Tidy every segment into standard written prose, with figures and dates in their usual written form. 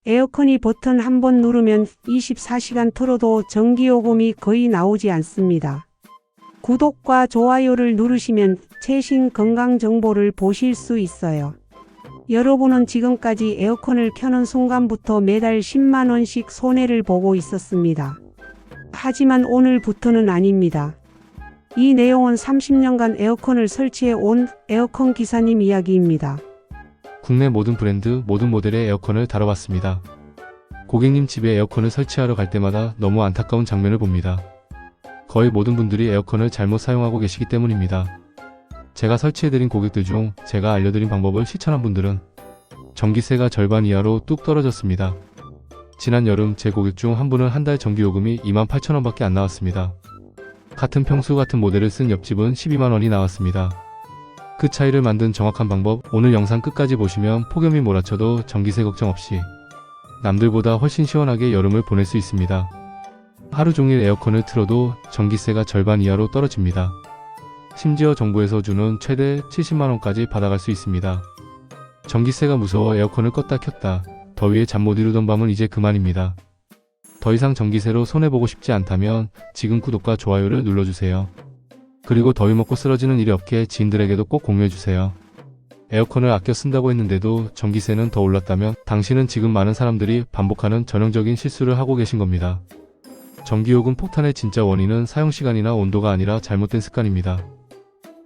에어컨이 버튼 한 번 누르면 24시간 틀어도 전기요금이 거의 나오지 않습니다. 구독과 좋아요를 누르시면 최신 건강 정보를 보실 수 있어요. 여러분은 지금까지 에어컨을 켜는 순간부터 매달 10만 원씩 손해를 보고 있었습니다. 하지만 오늘부터는 아닙니다. 이 내용은 30년간 에어컨을 설치해 온 에어컨 기사님 이야기입니다. 국내 모든 브랜드, 모든 모델의 에어컨을 다뤄봤습니다. 고객님 집에 에어컨을 설치하러 갈 때마다 너무 안타까운 장면을 봅니다. 거의 모든 분들이 에어컨을 잘못 사용하고 계시기 때문입니다. 제가 설치해드린 고객들 중 제가 알려드린 방법을 실천한 분들은 전기세가 절반 이하로 뚝 떨어졌습니다. 지난 여름 제 고객 중 한 분은 한 달 전기요금이 28,000원밖에 안 나왔습니다. 같은 평수 같은 모델을 쓴 옆집은 12만 원이 나왔습니다. 그 차이를 만든 정확한 방법, 오늘 영상 끝까지 보시면 폭염이 몰아쳐도 전기세 걱정 없이 남들보다 훨씬 시원하게 여름을 보낼 수 있습니다. 하루 종일 에어컨을 틀어도 전기세가 절반 이하로 떨어집니다. 심지어 정부에서 주는 최대 70만원까지 받아갈 수 있습니다. 전기세가 무서워 에어컨을 껐다 켰다 더위에 잠 못 이루던 밤은 이제 그만입니다. 더 이상 전기세로 손해보고 싶지 않다면 지금 구독과 좋아요를 눌러주세요. 그리고 더위 먹고 쓰러지는 일이 없게 지인들에게도 꼭 공유해주세요. 에어컨을 아껴 쓴다고 했는데도 전기세는 더 올랐다면 당신은 지금 많은 사람들이 반복하는 전형적인 실수를 하고 계신 겁니다. 전기요금 폭탄의 진짜 원인은 사용시간이나 온도가 아니라 잘못된 습관입니다.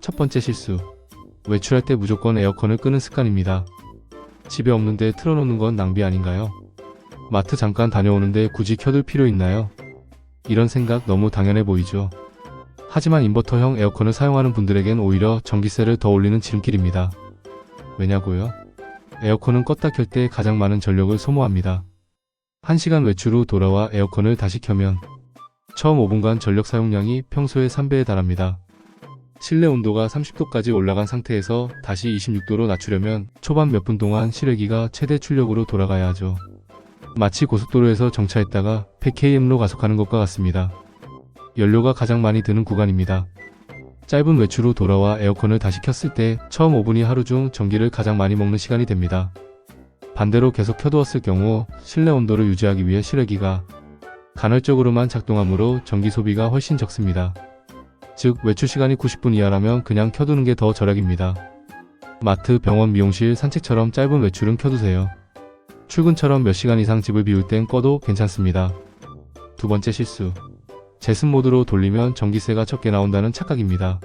첫 번째 실수. 외출할 때 무조건 에어컨을 끄는 습관입니다. 집에 없는데 틀어놓는 건 낭비 아닌가요? 마트 잠깐 다녀오는데 굳이 켜둘 필요 있나요? 이런 생각 너무 당연해 보이죠. 하지만 인버터형 에어컨을 사용하는 분들에겐 오히려 전기세를 더 올리는 지름길입니다. 왜냐고요? 에어컨은 껐다 켤 때 가장 많은 전력을 소모합니다. 1시간 외출 후 돌아와 에어컨을 다시 켜면 처음 5분간 전력 사용량이 평소의 3배에 달합니다. 실내 온도가 30도까지 올라간 상태에서 다시 26도로 낮추려면 초반 몇 분 동안 실외기가 최대 출력으로 돌아가야 하죠. 마치 고속도로에서 정차했다가 100km로 가속하는 것과 같습니다. 연료가 가장 많이 드는 구간입니다. 짧은 외출 후 돌아와 에어컨을 다시 켰을 때 처음 5분이 하루 중 전기를 가장 많이 먹는 시간이 됩니다. 반대로 계속 켜두었을 경우 실내 온도를 유지하기 위해 실외기가 간헐적으로만 작동하므로 전기 소비가 훨씬 적습니다. 즉 외출 시간이 90분 이하라면 그냥 켜두는 게 더 절약입니다. 마트, 병원, 미용실, 산책처럼 짧은 외출은 켜두세요. 출근처럼 몇 시간 이상 집을 비울 땐 꺼도 괜찮습니다. 두 번째 실수. 제습 모드로 돌리면 전기세가 적게 나온다는 착각입니다.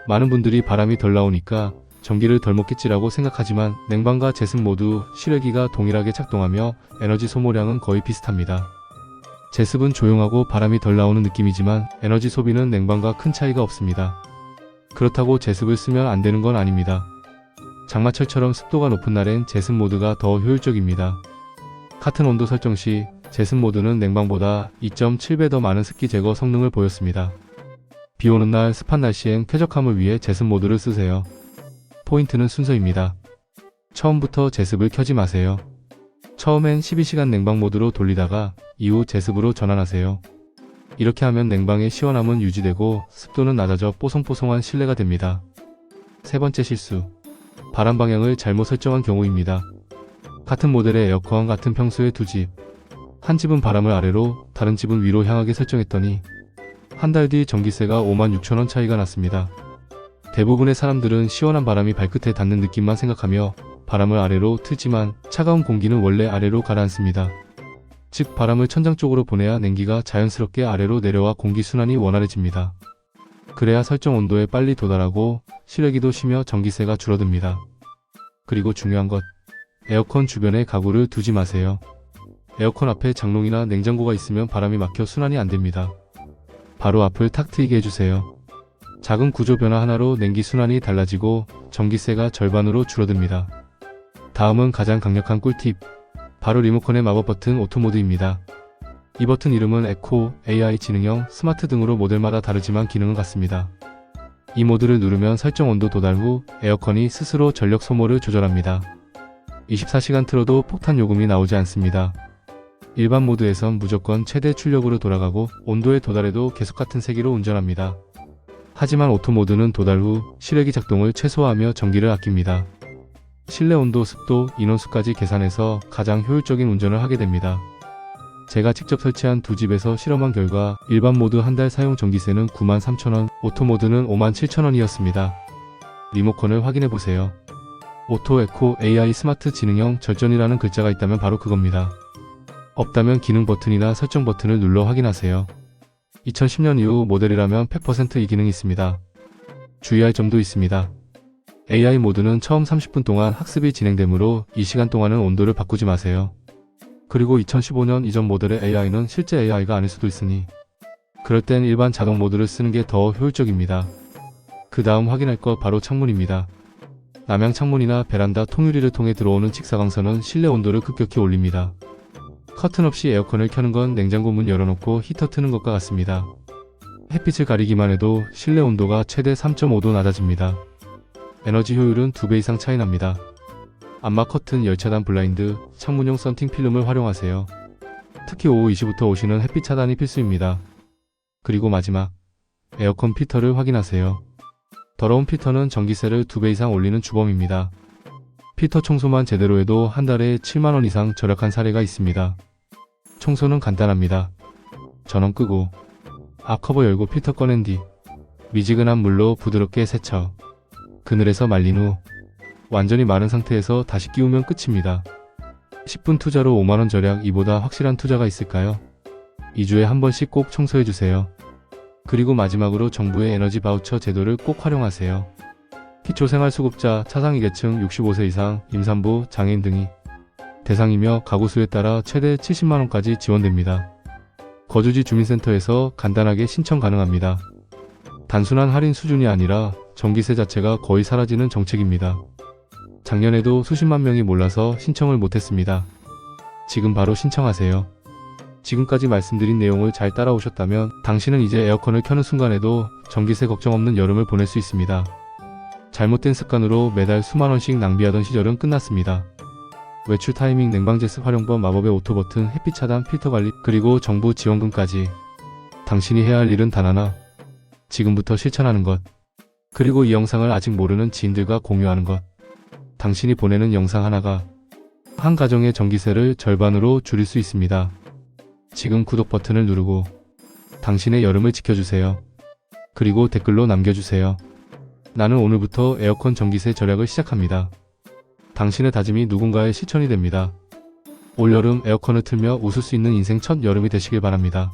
많은 분들이 바람이 덜 나오니까 전기를 덜 먹겠지라고 생각하지만 냉방과 제습 모두 실외기가 동일하게 작동하며 에너지 소모량은 거의 비슷합니다. 제습은 조용하고 바람이 덜 나오는 느낌이지만 에너지 소비는 냉방과 큰 차이가 없습니다. 그렇다고 제습을 쓰면 안 되는 건 아닙니다. 장마철처럼 습도가 높은 날엔 제습 모드가 더 효율적입니다. 같은 온도 설정 시 제습 모드는 냉방보다 2.7배 더 많은 습기 제거 성능을 보였습니다. 비 오는 날 습한 날씨엔 쾌적함을 위해 제습 모드를 쓰세요. 포인트는 순서입니다. 처음부터 제습을 켜지 마세요. 처음엔 12시간 냉방 모드로 돌리다가 이후 제습으로 전환하세요. 이렇게 하면 냉방의 시원함은 유지되고 습도는 낮아져 뽀송뽀송한 실내가 됩니다. 세 번째 실수. 바람 방향을 잘못 설정한 경우입니다. 같은 모델의 에어컨 같은 평수의 두 집. 한 집은 바람을 아래로, 다른 집은 위로 향하게 설정했더니 한 달 뒤 전기세가 56,000원 차이가 났습니다. 대부분의 사람들은 시원한 바람이 발끝에 닿는 느낌만 생각하며 바람을 아래로 틀지만 차가운 공기는 원래 아래로 가라앉습니다. 즉 바람을 천장 쪽으로 보내야 냉기가 자연스럽게 아래로 내려와 공기순환이 원활해집니다. 그래야 설정 온도에 빨리 도달하고 실외기도 쉬며 전기세가 줄어듭니다. 그리고 중요한 것, 에어컨 주변에 가구를 두지 마세요. 에어컨 앞에 장롱이나 냉장고가 있으면 바람이 막혀 순환이 안됩니다. 바로 앞을 탁 트이게 해주세요. 작은 구조 변화 하나로 냉기 순환이 달라지고 전기세가 절반으로 줄어듭니다. 다음은 가장 강력한 꿀팁, 바로 리모컨의 마법 버튼 오토모드입니다. 이 버튼 이름은 에코, AI 지능형, 스마트 등으로 모델마다 다르지만 기능은 같습니다. 이 모드를 누르면 설정 온도 도달 후 에어컨이 스스로 전력 소모를 조절합니다. 24시간 틀어도 폭탄 요금이 나오지 않습니다. 일반 모드에선 무조건 최대 출력으로 돌아가고 온도에 도달해도 계속 같은 세기로 운전합니다. 하지만 오토 모드는 도달 후 실외기 작동을 최소화하며 전기를 아낍니다. 실내 온도, 습도, 인원수까지 계산해서 가장 효율적인 운전을 하게 됩니다. 제가 직접 설치한 두 집에서 실험한 결과 일반 모드 한 달 사용 전기세는 93,000원, 오토 모드는 57,000원이었습니다. 리모컨을 확인해보세요. 오토, 에코, AI, 스마트, 지능형, 절전이라는 글자가 있다면 바로 그겁니다. 없다면 기능 버튼이나 설정 버튼을 눌러 확인하세요. 2010년 이후 모델이라면 100% 이 기능이 있습니다. 주의할 점도 있습니다. AI 모드는 처음 30분 동안 학습이 진행되므로 이 시간 동안은 온도를 바꾸지 마세요. 그리고 2015년 이전 모델의 AI는 실제 AI가 아닐 수도 있으니 그럴 땐 일반 자동 모드를 쓰는 게 더 효율적입니다. 그 다음 확인할 것 바로 창문입니다. 남향 창문이나 베란다 통유리를 통해 들어오는 직사광선은 실내 온도를 급격히 올립니다. 커튼 없이 에어컨을 켜는 건 냉장고 문 열어놓고 히터 트는 것과 같습니다. 햇빛을 가리기만 해도 실내 온도가 최대 3.5도 낮아집니다. 에너지 효율은 2배 이상 차이 납니다. 암막 커튼, 열차단 블라인드, 창문용 썬팅 필름을 활용하세요. 특히 오후 2시부터 오시는 햇빛 차단이 필수입니다. 그리고 마지막, 에어컨 필터를 확인하세요. 더러운 필터는 전기세를 2배 이상 올리는 주범입니다. 필터 청소만 제대로 해도 한 달에 7만원 이상 절약한 사례가 있습니다. 청소는 간단합니다. 전원 끄고 앞 커버 열고 필터 꺼낸 뒤 미지근한 물로 부드럽게 세척. 그늘에서 말린 후 완전히 마른 상태에서 다시 끼우면 끝입니다. 10분 투자로 5만원 절약, 이보다 확실한 투자가 있을까요? 2주에 한 번씩 꼭 청소해주세요. 그리고 마지막으로 정부의 에너지 바우처 제도를 꼭 활용하세요. 기초생활수급자, 차상위계층, 65세 이상, 임산부, 장애인 등이 대상이며 가구 수에 따라 최대 70만원까지 지원됩니다. 거주지 주민센터에서 간단하게 신청 가능합니다. 단순한 할인 수준이 아니라 전기세 자체가 거의 사라지는 정책입니다. 작년에도 수십만 명이 몰라서 신청을 못했습니다. 지금 바로 신청하세요. 지금까지 말씀드린 내용을 잘 따라오셨다면 당신은 이제 에어컨을 켜는 순간에도 전기세 걱정 없는 여름을 보낼 수 있습니다. 잘못된 습관으로 매달 수만원씩 낭비하던 시절은 끝났습니다. 외출 타이밍, 냉방제습 활용법, 마법의 오토 버튼, 햇빛 차단, 필터 관리, 그리고 정부 지원금까지. 당신이 해야 할 일은 단 하나. 지금부터 실천하는 것. 그리고 이 영상을 아직 모르는 지인들과 공유하는 것. 당신이 보내는 영상 하나가 한 가정의 전기세를 절반으로 줄일 수 있습니다. 지금 구독 버튼을 누르고 당신의 여름을 지켜주세요. 그리고 댓글로 남겨주세요. 나는 오늘부터 에어컨 전기세 절약을 시작합니다. 당신의 다짐이 누군가의 실천이 됩니다. 올여름 에어컨을 틀며 웃을 수 있는 인생 첫 여름이 되시길 바랍니다.